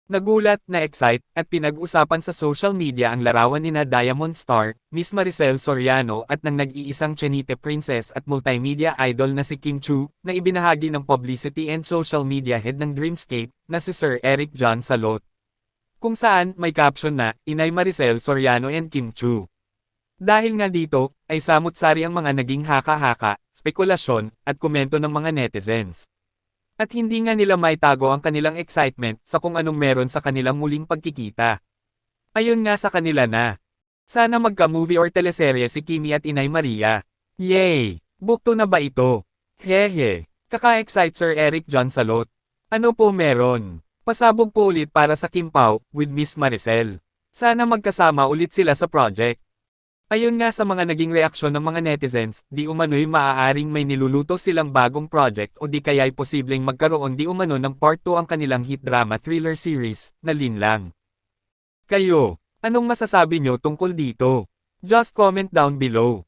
Nagulat, na-excite, at pinag-usapan sa social media ang larawan nina Diamond Star, Miss Maricel Soriano at ng nag-iisang Chinite princess at multimedia idol na si Kim Chu, na ibinahagi ng publicity and social media head ng Dreamscape, na si Sir Eric John Salot. Kung saan, may caption na, Inay Maricel Soriano and Kim Chu. Dahil nga dito, ay samut-sari ang mga naging haka-haka, spekulasyon, at komento ng mga netizens. At hindi nga nila maitago ang kanilang excitement sa kung anong meron sa kanilang muling pagkikita. Ayon nga sa kanila na, sana magka-movie or teleserye si Kimi at Inay Maria. Yay! Bukto na ba ito? Hehe! Kaka-excite Sir Eric John Salot. Ano po meron? Pasabog po ulit para sa Kim Pao, with Miss Maricel. Sana magkasama ulit sila sa project. Ayon nga sa mga naging reaksyon ng mga netizens, di umano'y maaaring may niluluto silang bagong project o di kaya'y posibleng magkaroon di umano ng part 2 ang kanilang hit drama thriller series, na Linlang. Kayo, anong masasabi nyo tungkol dito? Just comment down below.